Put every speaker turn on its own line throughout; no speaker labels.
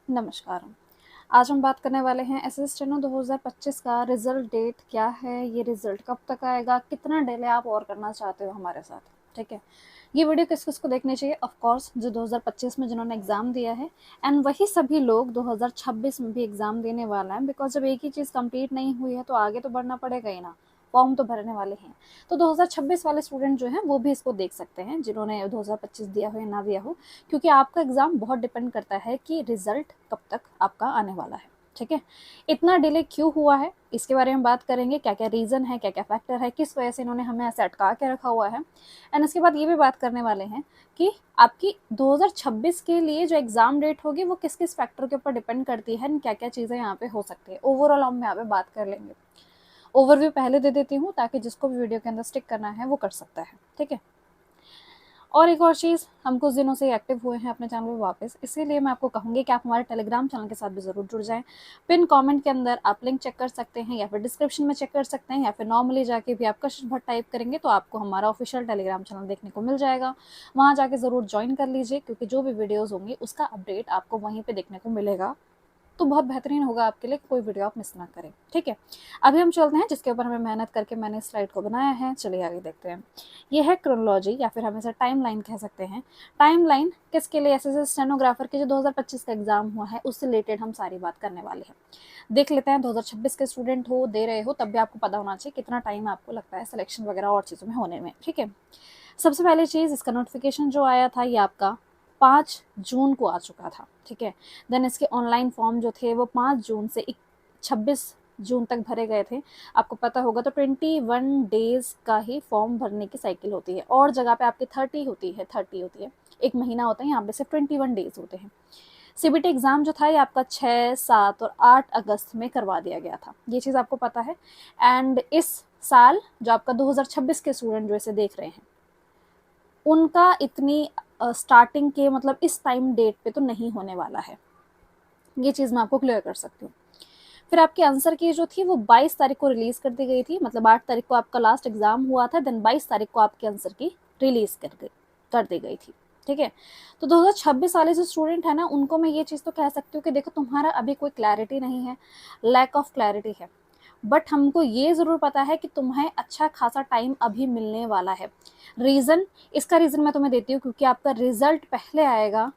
नमस्कार। आज हम बात करने वाले हैं एसएससी स्टेनो 2025 का रिजल्ट डेट क्या है, ये रिजल्ट कब तक आएगा, कितना डिले आप और करना चाहते हो हमारे साथ। ठीक है, ये वीडियो किस किस को देखनी चाहिए? ऑफ कोर्स जो 2025 में जिन्होंने एग्जाम दिया है एंड वही सभी लोग 2026 में भी एग्जाम देने वाला है, बिकॉज जब एक ही चीज़ कंप्लीट नहीं हुई है तो आगे तो बढ़ना पड़ेगा ही ना, फॉर्म तो भरने वाले हैं। तो 2026 वाले स्टूडेंट जो हैं वो भी इसको देख सकते हैं जिन्होंने 2025 दिया हो या ना दिया हो, क्योंकि आपका एग्जाम बहुत डिपेंड करता है कि रिजल्ट कब तक आपका आने वाला है। ठीक है, इतना डिले क्यों हुआ है इसके बारे में बात करेंगे, क्या क्या रीज़न है, क्या क्या फैक्टर है, किस वजह से इन्होंने हमें ऐसे अटका के रखा हुआ है। एंड इसके बाद ये भी बात करने वाले हैं कि आपकी 2026 के लिए जो एग्ज़ाम डेट होगी वो किस किस फैक्टर के ऊपर डिपेंड करती है, क्या क्या चीज़ें यहाँ पे हो सकती है। ओवरऑल हम यहाँ पे बात कर लेंगे। ओवरव्यू पहले दे देती हूँ ताकि जिसको भी वीडियो के अंदर स्टिक करना है वो कर सकता है। ठीक है, और एक और चीज़, हम कुछ दिनों से एक्टिव हुए हैं अपने चैनल पे वापस, इसीलिए मैं आपको कहूँगी कि आप हमारे टेलीग्राम चैनल के साथ भी ज़रूर जुड़ जाएं। पिन कमेंट के अंदर आप लिंक चेक कर सकते हैं या फिर डिस्क्रिप्शन में चेक कर सकते हैं, या फिर नॉर्मली जाके भी आप कशिश भट्ट टाइप करेंगे तो आपको हमारा ऑफिशियल टेलीग्राम चैनल देखने को मिल जाएगा। वहाँ जाके ज़रूर ज्वाइन कर लीजिए, क्योंकि जो भी वीडियोज़ होंगी उसका अपडेट आपको वहीं पर देखने को मिलेगा। तो बहुत बेहतरीन होगा आपके लिए, कोई वीडियो आप मिस ना करें। ठीक है, अभी हम चलते हैं जिसके ऊपर हमें मेहनत करके मैंने इस स्लाइड को बनाया है। चलिए आगे देखते हैं। ये है क्रोनोलॉजी, या फिर हम इसे टाइम लाइन कह सकते हैं। टाइम लाइन किसके लिए? एसएससी स्टेनोग्राफर के जो 2025 का एग्जाम हुआ है उससे रिलेटेड हम सारी बात करने वाले हैं। देख लेते हैं, 2026 के स्टूडेंट हो, दे रहे हो, तब भी आपको पता होना चाहिए कितना टाइम आपको लगता है सिलेक्शन वगैरह और चीज़ों में होने में। ठीक है, सबसे पहली चीज़, इसका नोटिफिकेशन जो आया था ये आपका 5 जून को आ चुका था। ठीक है, देन इसके ऑनलाइन फॉर्म जो थे वो 5 जून से 26 जून तक भरे गए थे। आपको पता होगा तो 21 डेज का ही फॉर्म भरने की साइकिल होती है, और जगह पे आपकी 30 होती है, एक महीना होता है, यहाँ पे सिर्फ 21 डेज होते हैं। सीबीटी एग्ज़ाम जो था ये आपका 6, 7 और 8 अगस्त में करवा दिया गया था, ये चीज़ आपको पता है। एंड इस साल जो आपका 2026 के स्टूडेंट जो इसे देख रहे हैं उनका इतनी स्टार्टिंग के मतलब इस टाइम डेट पे तो नहीं होने वाला है, ये चीज़ मैं आपको क्लियर कर सकती हूँ। फिर आपकी आंसर की जो थी वो 22 तारीख को रिलीज़ कर दी गई थी, मतलब 8 तारीख को आपका लास्ट एग्जाम हुआ था, देन 22 तारीख को आपके आंसर की रिलीज़ कर दी गई थी। ठीक है, तो 2026 वाले जो स्टूडेंट है ना उनको मैं ये चीज़ तो कह सकती हूँ कि देखो तुम्हारा अभी कोई क्लैरिटी नहीं है, लैक ऑफ क्लैरिटी है, बट हमको ये ज़रूर पता है कि तुम्हें अच्छा खासा टाइम अभी मिलने वाला है। रीज़न, इसका रीज़न मैं तुम्हें देती हूँ, क्योंकि आपका रिजल्ट पहले आएगा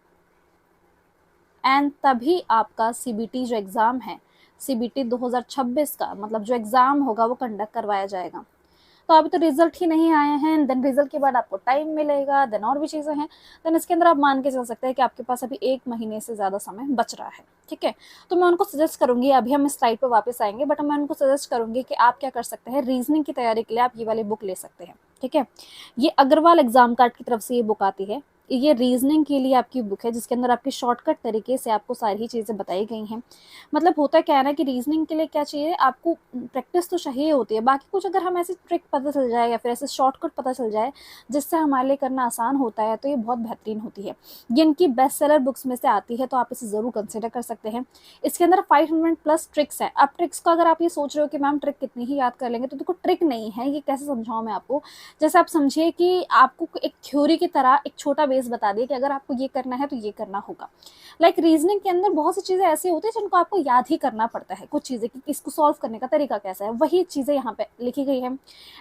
एंड तभी आपका सीबीटी जो एग्ज़ाम है, सीबीटी 2026 का मतलब जो एग्ज़ाम होगा वो कंडक्ट करवाया जाएगा। तो अभी तो रिजल्ट ही नहीं आए हैं, देन रिजल्ट के बाद आपको टाइम मिलेगा, देन और भी चीज़ें हैं, देन इसके अंदर आप मान के चल सकते हैं कि आपके पास अभी 1 महीने से ज़्यादा समय बच रहा है। ठीक है, तो मैं उनको सजेस्ट करूँगी, अभी हम इस स्लाइड पर वापस आएंगे, बट मैं उनको सजेस्ट करूँगी कि आप क्या कर सकते हैं, रीजनिंग की तैयारी के लिए आप ये वाली बुक ले सकते हैं। ठीक है, ये अग्रवाल एग्जाम कार्ड की तरफ से ये बुक आती है, ये रीजनिंग के लिए आपकी बुक है, जिसके अंदर आपकी शॉर्टकट तरीके से आपको सारी चीज़ें बताई गई हैं। मतलब होता क्या है ना कि रीजनिंग के लिए क्या चाहिए, आपको प्रैक्टिस तो चाहिए होती है, बाकी कुछ अगर हम ऐसी ट्रिक पता चल जाए या फिर ऐसे शॉर्टकट पता चल जाए जिससे हमारे लिए करना आसान होता है तो ये बहुत बेहतरीन होती है। ये इनकी बेस्ट सेलर बुक्स में से आती है, तो आप इसे ज़रूर कंसिडर कर सकते हैं। इसके अंदर 500+ ट्रिक्स हैं। अब ट्रिक्स को अगर आप ये सोच रहे हो कि मैम ट्रिक कितनी ही याद कर लेंगे, तो देखो ट्रिक नहीं है, ये कैसे समझाऊँ मैं आपको। जैसे आप समझिए कि आपको एक थ्योरी की तरह एक छोटा बेस बता दिए कि अगर आपको ये करना है तो ये करना होगा। लाइक रीजनिंग के अंदर बहुत सी चीज़ें ऐसी होती है जिनको आपको याद ही करना पड़ता है, कुछ चीज़ें कि इसको सॉल्व करने का तरीका कैसा है, वही चीज़ें यहाँ पे लिखी गई है।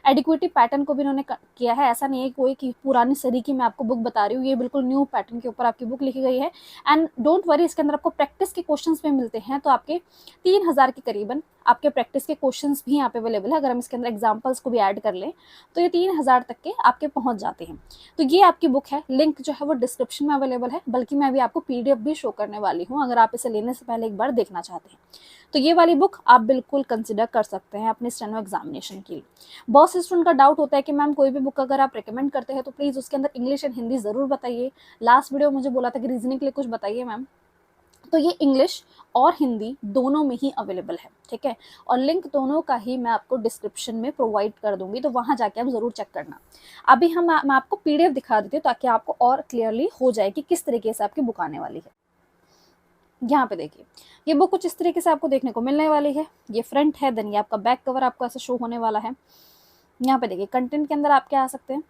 एडिक्विटी पैटर्न को भी इन्होंने किया है, ऐसा नहीं है कोई कि पुरानी सदी की मैं आपको बुक बता रही हूँ, ये बिल्कुल न्यू पैटर्न के ऊपर आपकी बुक लिखी गई है। एंड डोंट वरी, इसके अंदर आपको प्रैक्टिस के क्वेश्चंस भी मिलते हैं, तो आपके 3000 के करीबन आपके प्रैक्टिस के क्वेश्चंस भी यहाँ पे अवेलेबल है। अगर हम इसके अंदर एग्जाम्पल्स को भी ऐड कर लें तो ये 3000 तक के आपके पहुँच जाते हैं। तो ये आपकी बुक है, लिंक जो है वो डिस्क्रिप्शन में अवेलेबल है, बल्कि मैं अभी आपको पीडीएफ भी शो करने वाली हूँ अगर आप इसे लेने से पहले एक बार देखना चाहते हैं। तो ये वाली बुक आप बिल्कुल कंसिडर कर सकते हैं अपने स्टेनो एग्जामिनेशन के लिए। बहुत से स्टूडेंट का डाउट होता है कि मैम कोई भी बुक अगर आप रिकमेंड करते हैं तो प्लीज़ उसके अंदर इंग्लिश एंड हिंदी ज़रूर बताइए। लास्ट वीडियो मुझे बोला था कि रीजनिंग के लिए कुछ बताइए मैम, तो ये इंग्लिश और हिंदी दोनों में ही अवेलेबल है। ठीक है, और लिंक दोनों का ही मैं आपको डिस्क्रिप्शन में प्रोवाइड कर दूंगी, तो वहाँ जाके आप ज़रूर चेक करना। अभी मैं आपको पीडीएफ दिखा देती हूँ ताकि आपको और क्लियरली हो जाए कि किस तरीके से आपकी बुक आने वाली है। यहाँ पे देखिए, ये बुक कुछ इस तरीके से आपको देखने को मिलने वाली है। ये फ्रंट है, देन ये आपका बैक कवर आपको ऐसे शो होने वाला है। यहाँ पे देखिए, कंटेंट के अंदर आप क्या आ सकते हैं,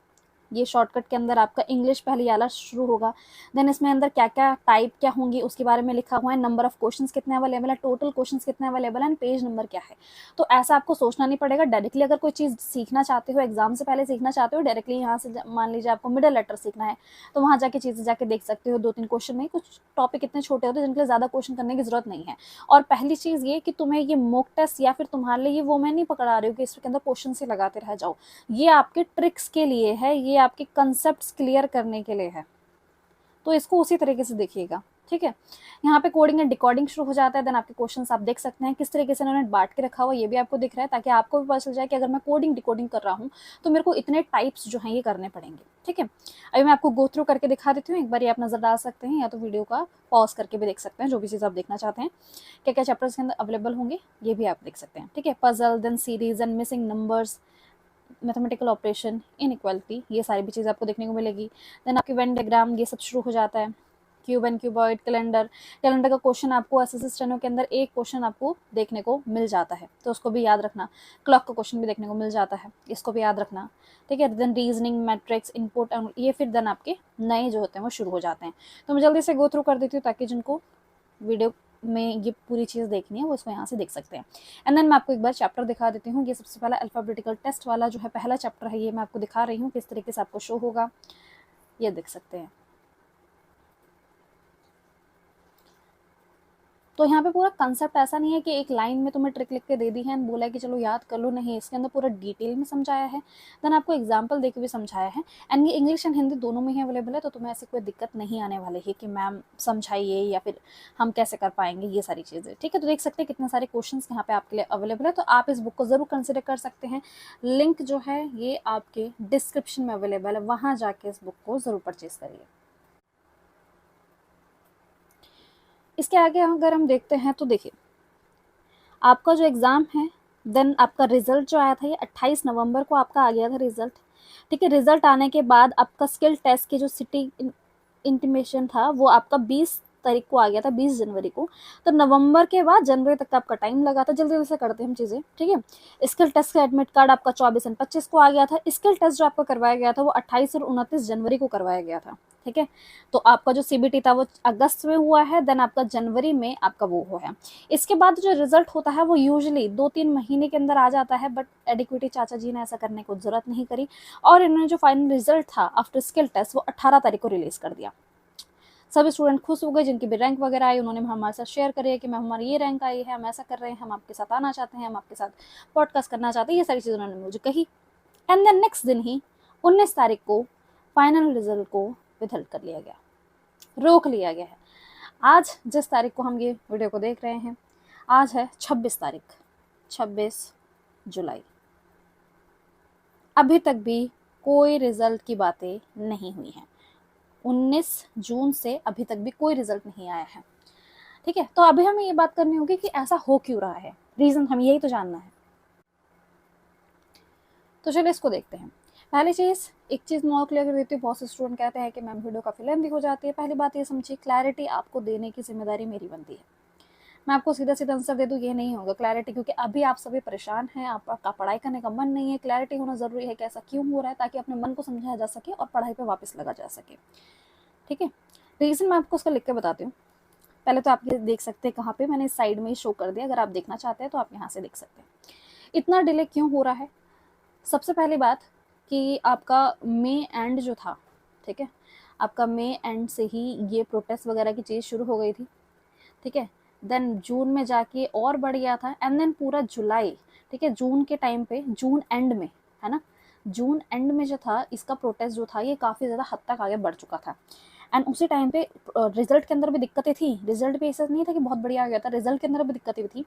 ये शॉर्टकट के अंदर आपका इंग्लिश पहले वाला शुरू होगा। देन इसमें अंदर क्या क्या टाइप क्या होंगी उसके बारे में लिखा हुआ है, नंबर ऑफ क्वेश्चंस कितने अवेलेबल है, टोटल क्वेश्चंस कितने अवेलेबल है, एंड पेज नंबर क्या है। तो ऐसा आपको सोचना नहीं पड़ेगा। डायरेक्टली अगर कोई चीज़ सीखना चाहते हो, एग्जाम से पहले सीखना चाहते हो, डायरेक्टली यहाँ से मान लीजिए आपको मिडल लेटर सीखना है, तो वहाँ जाके चीज़ें जाके देख सकते हो। 2-3 क्वेश्चन में, कुछ टॉपिक इतने छोटे होते हैं जिनके लिए ज़्यादा क्वेश्चन करने की जरूरत नहीं है। और पहली चीज़ ये कि तुम्हें ये मॉक टेस्ट या फिर तुम्हारे लिए वो मैं नहीं पकड़ा रही हूँ कि इसके अंदर क्वेश्चन से लगाते रह जाओ। ये आपके ट्रिक्स के लिए है, ये आपके कंसेप्ट क्लियर करने के लिए है, तो इसको उसी तरीके से देखिएगा। ठीक है, यहाँ पे कोडिंग एंड डिकोडिंग शुरू हो जाता है। देन आपके क्वेश्चंस आप देख सकते हैं किस तरीके से इन्होंने बांट के रखा हुआ, ये भी आपको दिख रहा है, ताकि आपको भी पता चल जाए कि अगर मैं कोडिंग डिकोडिंग कर रहा हूँ तो मेरे को इतने टाइप्स जो हैं ये करने पड़ेंगे। ठीक है, अभी मैं आपको गो थ्रू करके दिखा देती हूँ, एक बार ये आप नजर डाल सकते हैं, या तो वीडियो का पॉज करके भी देख सकते हैं, जो भी चीज़ आप देखना चाहते हैं, क्या क्या चैप्टर्स के अंदर अवेलेबल होंगे ये भी आप देख सकते हैं। ठीक है, puzzle, then series and missing numbers, mathematical operation, inequality, ये सारी भी चीज़ आपको देखने को मिलेगी। देन आपके वेन डायग्राम ये सब शुरू हो जाता है। Cube and cuboid, calendar, calendar का क्वेश्चन आपको एसएससी स्टेनो के अंदर एक क्वेश्चन आपको देखने को मिल जाता है, तो उसको भी याद रखना। क्लॉक का क्वेश्चन भी देखने को मिल जाता है, इसको भी याद रखना। ठीक है, देन रीजनिंग, मैट्रिक्स, इनपुट, ये फिर देन आपके नए जो होते हैं वो शुरू हो जाते हैं। तो मैं जल्दी से गो थ्रू कर देती हूँ ताकि जिनको वीडियो में ये पूरी चीज़ देखनी है वो इसको यहाँ से देख सकते हैं। एंड देन मैं आपको एक बार चैप्टर दिखा देती हूँ। ये सबसे पहला अल्फाबेटिकल टेस्ट वाला जो है पहला चैप्टर है, ये मैं आपको दिखा रही हूँ किस तरीके से आपको शो होगा, ये देख सकते हैं। तो यहाँ पे पूरा कंसेप्ट ऐसा नहीं है कि एक लाइन में तुम्हें ट्रिक लिख के दे दी है एंड बोला है कि चलो याद कर लो, नहीं, इसके अंदर पूरा डिटेल में समझाया है। देन आपको एग्जांपल देके भी समझाया है, एंड ये इंग्लिश एंड हिंदी दोनों में ही अवेलेबल है, तो तुम्हें ऐसी कोई दिक्कत नहीं आने वाली है कि मैम समझाइए या फिर हम कैसे कर पाएंगे ये सारी चीज़ें। ठीक है, तो देख सकते हैं कितने सारे क्वेश्चन यहाँ पे आपके लिए अवेलेबल है, तो आप इस बुक को ज़रूर कंसिडर कर सकते हैं। लिंक जो है ये आपके डिस्क्रिप्शन में अवेलेबल है, वहाँ जाके इस बुक को ज़रूर परचेज करिए। इसके आगे अगर हम देखते हैं तो देखिए, आपका जो एग्ज़ाम है, देन आपका रिजल्ट जो आया था ये 28 नवंबर को आपका आ गया था रिजल्ट। ठीक है, रिजल्ट आने के बाद आपका स्किल टेस्ट की जो सिटी इंटीमेशन था वो आपका 20 तारीख को आ गया था, 20 जनवरी को। तो नवंबर के बाद जनवरी तक का आपका टाइम लगा था। जल्दी जल्दी से करते हैं हम चीज़ें। ठीक है, स्किल टेस्ट का एडमिट कार्ड आपका 24 और 25 को आ गया था। स्किल टेस्ट जो आपका करवाया गया था वो 28 और 29 जनवरी को करवाया गया था। ठीक है, तो आपका जो सीबीटी था वो अगस्त में हुआ है, देन आपका जनवरी में आपका वो हुआ है। इसके बाद जो रिजल्ट होता है वो यूजुअली 2-3 महीने के अंदर आ जाता है, बट एडिक्विटी चाचा जी ने ऐसा करने को जरूरत नहीं करी, और इन्होंने जो फाइनल रिजल्ट था आफ्टर स्किल टेस्ट वो 18 तारीख को रिलीज कर दिया। सभी स्टूडेंट खुश हो गए, जिनकी भी रैंक वगैरह आई उन्होंने हमारे साथ शेयर करी है कि मैम हमारी ये रैंक आई है, हम ऐसा कर रहे हैं, हम आपके साथ आना चाहते हैं, हम आपके साथ पॉडकास्ट करना चाहते हैं, ये सारी चीज़ उन्होंने मुझे कही। एंड देन नेक्स्ट दिन ही 19 तारीख को फाइनल रिजल्ट को विथहोल्ड कर लिया गया, रोक लिया गया है। आज जिस तारीख को हम ये वीडियो को देख रहे हैं, आज है 26 तारीख, 26 जुलाई। अभी तक भी कोई रिजल्ट की बातें नहीं हुई हैं। 19 जून से अभी तक भी कोई रिजल्ट नहीं आया है। ठीक है, तो अभी हमें ये बात करनी होगी कि ऐसा हो क्यों रहा है, रीजन हमें यही तो जानना है। तो चलिए इसको देखते हैं। पहली चीज़, एक चीज़ मैं और क्लियर कर देती हूँ। बहुत से स्टूडेंट कहते हैं कि मैम वीडियो काफ़ी लेंथी हो जाती है। पहली बात ये समझिए, क्लैरिटी आपको देने की जिम्मेदारी मेरी बनती है। मैं आपको सीधा सीधा आंसर दे दूँ ये नहीं होगा क्लैरिटी, क्योंकि अभी आप सभी परेशान हैं, आपका पढ़ाई करने का मन नहीं है। क्लैरिटी होना ज़रूरी है कि ऐसा क्यों हो रहा है, ताकि अपने मन को समझाया जा सके और पढ़ाई पर वापस लगा जा सके। ठीक है, रीज़न मैं आपको उसका लिख के बताती हूँ। पहले तो आप ये देख सकते हैं कहाँ पे, मैंने इस साइड में ही शो कर दिया, अगर आप देखना चाहते हैं तो आप यहाँ से देख सकते हैं। इतना डिले क्यों हो रहा है? सबसे पहली बात कि आपका मई एंड जो था, ठीक है, आपका मई एंड से ही ये प्रोटेस्ट वगैरह की चीज़ शुरू हो गई थी। ठीक है, देन जून में जाके और बढ़ गया था, एंड देन पूरा जुलाई। ठीक है, जून के टाइम पे, जून एंड में, है ना, जून एंड में जो था इसका प्रोटेस्ट जो था ये काफ़ी ज़्यादा हद तक आगे बढ़ चुका था। एंड उसी टाइम पे रिजल्ट के अंदर भी दिक्कतें थी। रिजल्ट भी ऐसा नहीं था कि बहुत बढ़िया आ गया था, रिजल्ट के अंदर भी दिक्कतें भी थी।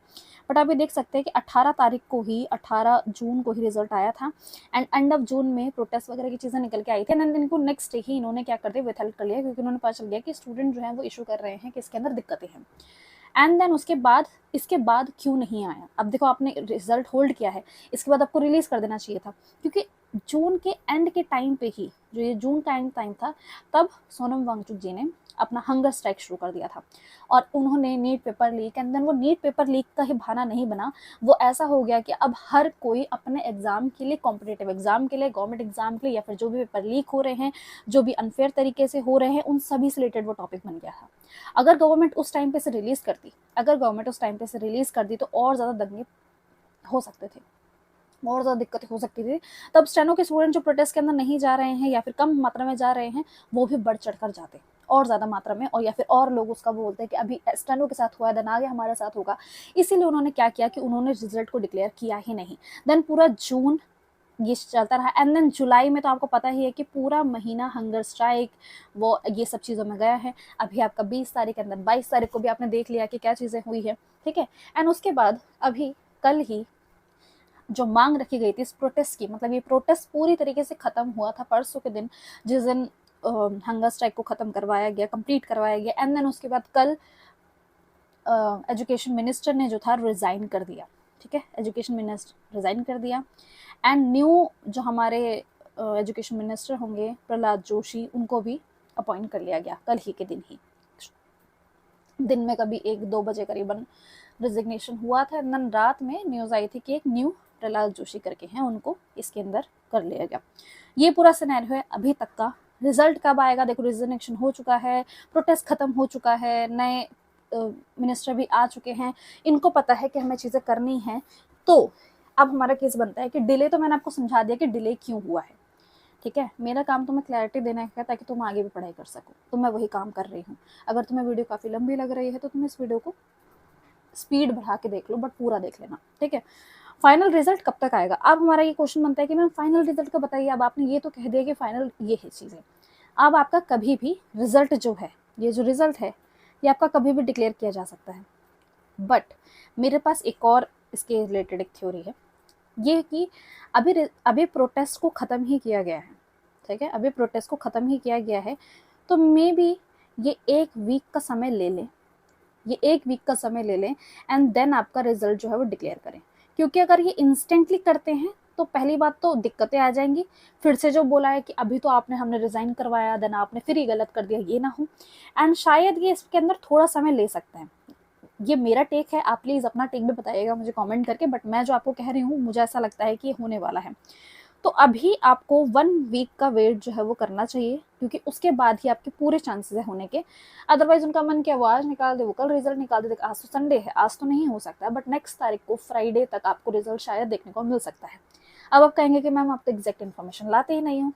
बट आप ये देख सकते हैं कि 18 तारीख को ही, 18 जून को ही रिजल्ट आया था, एंड एंड ऑफ जून में प्रोटेस्ट वगैरह की चीज़ें निकल के आई थी। एंड इनको नेक्स्ट डे ही इन्होंने क्या कर दिया, विथहोल्ड कर लिया, क्योंकि उन्होंने पता चल गया कि स्टूडेंट जो है वो इशू कर रहे हैं कि इसके अंदर दिक्कतें हैं। एंड देन उसके बाद, इसके बाद क्यों नहीं आया? अब देखो, आपने रिजल्ट होल्ड किया है, इसके बाद आपको रिलीज़ कर देना चाहिए था, क्योंकि जून के एंड के टाइम पे ही, जो ये जून का एंड टाइम था, तब सोनम वांगचुक जी ने अपना हंगर स्ट्राइक शुरू कर दिया था और उन्होंने NEET paper leak, and then वो नीट पेपर लीक का ही बहाना नहीं बना, वो ऐसा हो गया कि अब हर कोई अपने एग्जाम के लिए, कॉम्पिटेटिव एग्जाम के लिए, गवर्नमेंट एग्जाम के लिए, या फिर जो भी पेपर लीक हो रहे हैं, जो भी अनफेयर तरीके से हो रहे हैं, उन सभी से रिलेटेड वो टॉपिक बन गया था। अगर गवर्नमेंट उस टाइम पे से रिलीज करती तो और ज़्यादा दंगे हो सकते थे, और ज़्यादा दिक्कतें हो सकती थी। तब स्टेनो के स्टूडेंट जो प्रोटेस्ट के अंदर नहीं जा रहे हैं या फिर कम मात्रा में जा रहे हैं, वो भी बढ़ चढ़ कर जाते और ज़्यादा मात्रा में, और या फिर और लोग उसका बोलते हैं कि अभी स्टेनो के साथ हुआ है, देन आगे हमारे साथ होगा। इसीलिए उन्होंने क्या किया कि उन्होंने रिजल्ट को डिक्लेयर किया ही नहीं। देन पूरा जून ये चलता रहा, एंड देन जुलाई में तो आपको पता ही है कि पूरा महीना हंगर स्ट्राइक, वो ये सब चीज़ों में गया है। अभी आपका 20 तारीख के अंदर 22 तारीख को भी आपने देख लिया कि क्या चीज़ें हुई है, ठीक है। एंड उसके बाद अभी कल ही जो मांग रखी गई थी इस प्रोटेस्ट की, मतलब ये प्रोटेस्ट पूरी तरीके से खत्म हुआ था परसों के दिन, जिस दिन हंगर स्ट्राइक को खत्म करवाया गया, कंप्लीट करवाया गया। एंड देन उसके बाद कल एजुकेशन मिनिस्टर ने जो था रिजाइन कर दिया, ठीक है, एजुकेशन मिनिस्टर रिजाइन कर दिया। एंड न्यू जो हमारे एजुकेशन मिनिस्टर होंगे प्रहलाद जोशी, उनको भी अपॉइंट कर लिया गया कल ही के दिन ही, दिन में कभी 1-2 बजे करीबन रिजिग्नेशन हुआ था। एंड रात में न्यूज़ आई थी कि एक न्यू प्रहलाद जोशी करके हैं, उनको इसके अंदर कर लिया गया। ये पूरा सिनेरियो है अभी तक का। रिजल्ट कब आएगा? देखो, रिजिग्नेशन हो चुका है, प्रोटेस्ट खत्म हो चुका है, नए मिनिस्टर भी आ चुके हैं, इनको पता है कि हमें चीज़ें करनी है। तो अब हमारा केस बनता है कि डिले, तो मैंने आपको समझा दिया कि डिले क्यों हुआ है, ठीक है। मेरा काम तुम्हें क्लैरिटी देना है ताकि तुम आगे भी पढ़ाई कर सको, तो मैं वही काम कर रही हूँ। अगर तुम्हें वीडियो काफ़ी लंबी लग रही है तो तुम इस वीडियो को स्पीड बढ़ा के देख लो, बट पूरा देख लेना, ठीक है। फाइनल रिजल्ट कब तक आएगा? अब हमारा ये क्वेश्चन बनता है कि मैम फाइनल रिजल्ट का बताइए। अब आपने ये तो कह दिया कि फाइनल ये है चीज़ें, अब आपका कभी भी रिजल्ट जो है, ये जो रिजल्ट है, ये आपका कभी भी डिक्लेयर किया जा सकता है। बट मेरे पास एक और इसके रिलेटेड एक थ्योरी है, ये कि अभी प्रोटेस्ट को ख़त्म ही किया गया है, ठीक है, अभी प्रोटेस्ट को ख़त्म ही किया गया है, तो मे बी ये 1 वीक का समय ले लें, ये 1 वीक का समय ले लें, एंड देन आपका रिजल्ट जो है वो डिक्लेयर करें। क्योंकि अगर ये इंस्टेंटली करते हैं तो पहली बात तो दिक्कतें आ जाएंगी, फिर से जो बोला है कि अभी तो हमने रिज़ाइन करवाया, देन आपने फिर ही गलत कर दिया, ये ना हो। एंड शायद ये इसके अंदर थोड़ा समय ले सकते हैं। ये मेरा टेक है, आप प्लीज़ अपना टेक भी बताइएगा मुझे कमेंट करके, बट मैं जो आपको कह रही हूँ मुझे ऐसा लगता है कि ये होने वाला है। तो अभी आपको 1 वीक का वेट जो है वो करना चाहिए, क्योंकि उसके बाद ही आपके पूरे चांसेस है होने के। अदरवाइज उनका मन किया वो आज निकाल दे, वो कल रिजल्ट निकाल दे। आज तो संडे है, आज तो नहीं हो सकता, बट नेक्स्ट तारीख को फ्राइडे तक आपको रिजल्ट शायद देखने को मिल सकता है। अब आप कहेंगे कि मैम आप तो एग्जैक्ट इन्फॉर्मेशन लाते ही नहीं हो।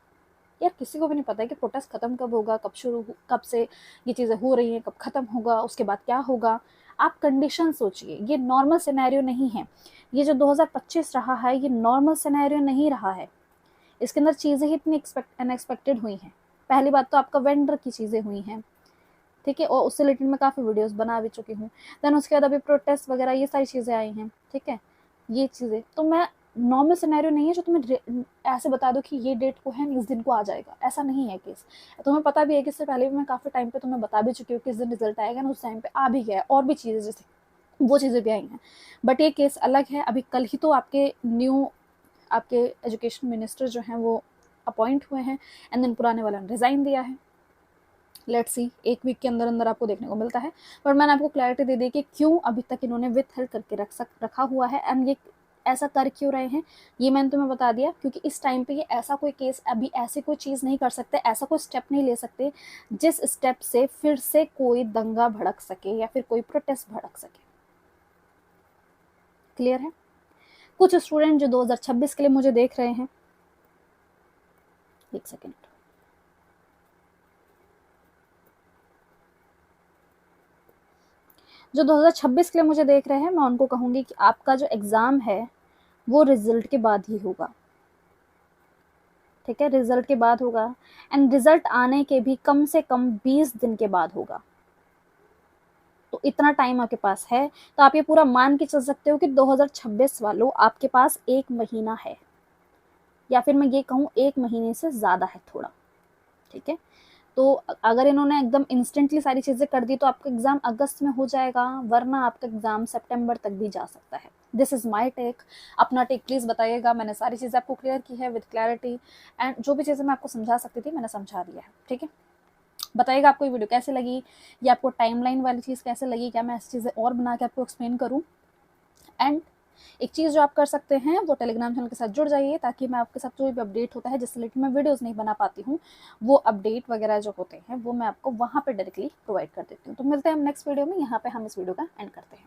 यार, किसी को भी नहीं पता है कि प्रोटेस्ट खत्म कब होगा, कब से ये चीज़ें हो रही हैं, कब खत्म होगा, उसके बाद क्या होगा। आप कंडीशन सोचिए, ये नॉर्मल सिनेरियो नहीं है। ये जो 2025 रहा है, ये नॉर्मल सिनेरियो नहीं रहा है। इसके अंदर चीज़ें ही इतनी अनएक्सपेक्टेड हुई हैं। पहली बात तो आपका वेंडर की चीज़ें हुई हैं, ठीक है, और उससे रिलेटेड मैं काफ़ी वीडियोस बना भी चुकी हूँ। देन उसके बाद अभी प्रोटेस्ट वगैरह ये सारी चीज़ें आई हैं, ठीक है। ये चीज़ें तो मैं नॉर्मल सिनेरियो नहीं है जो तुम्हें ऐसे बता दो कि ये डेट को है, इस दिन को आ जाएगा, ऐसा नहीं है केस। तुम्हें पता भी है कि इससे पहले भी मैं काफ़ी टाइम पे तुम्हें बता भी चुकी हूँ कि इस दिन रिजल्ट आएगा ना, उस टाइम पे आ भी गया, और भी चीज़ें जैसे वो चीज़ें भी आई हैं। बट ये केस अलग है। अभी कल ही तो आपके एजुकेशन मिनिस्टर जो हैं वो अपॉइंट हुए हैं, एंड देन पुराने वाले ने रिज़ाइन दिया है। लेट्स सी 1 वीक के अंदर अंदर आपको देखने को मिलता है। पर मैंने आपको क्लैरिटी दे दी कि क्यों अभी तक इन्होंने विथ हेल्ड करके रखा हुआ है, एंड ये ऐसा कर क्यों रहे हैं, ये मैंने तुम्हें बता दिया। क्योंकि इस टाइम पे ये ऐसा कोई केस, अभी ऐसी कोई चीज़ नहीं कर सकते, ऐसा कोई स्टेप नहीं ले सकते जिस स्टेप से फिर से कोई दंगा भड़क सके या फिर कोई प्रोटेस्ट भड़क सके। क्लियर है? कुछ स्टूडेंट जो 2026 के लिए मुझे देख रहे हैं, एक सेकेंड, जो 2026 के लिए मुझे देख रहे हैं, मैं उनको कहूँगी कि आपका जो एग्ज़ाम है वो रिजल्ट के बाद ही होगा, ठीक है, रिजल्ट के बाद होगा। एंड रिजल्ट आने के भी कम से कम 20 दिन के बाद होगा। तो इतना टाइम आपके पास है, तो आप ये पूरा मान के चल सकते हो कि 2026 वालों आपके पास 1 महीना है, या फिर मैं ये कहूँ 1 महीने से ज़्यादा है थोड़ा, ठीक है। तो अगर इन्होंने एकदम इंस्टेंटली सारी चीज़ें कर दी तो आपका एग्ज़ाम अगस्त में हो जाएगा, वरना आपका एग्ज़ाम सितंबर तक भी जा सकता है। This is my take. अपना टेक प्लीज़ बताइएगा। मैंने सारी चीज़ें आपको क्लियर की है विद क्लैरिटी, एंड जो भी चीज़ें मैं आपको समझा सकती थी मैंने समझा दिया है, ठीक है। बताइएगा आपको ये वीडियो कैसे लगी, या आपको टाइमलाइन वाली चीज़ कैसे लगी, क्या मैं ऐसी चीज़ें और बना के आपको एक्सप्लेन करूँ। एंड एक चीज़ जो आप कर सकते हैं वो टेलीग्राम चैनल के साथ जुड़ जाइए, ताकि मैं आपके साथ जो भी अपडेट होता है जिससे रिलेटेड मैं वीडियोज़ नहीं बना पाती हूँ, वो अपडेट वगैरह जो होते हैं वो मैं आपको वहाँ पे डायरेक्टली प्रोवाइड कर देती हूँ। तो मिलते हैं हम नेक्स्ट वीडियो में। यहाँ पे हम इस वीडियो का एंड करते हैं।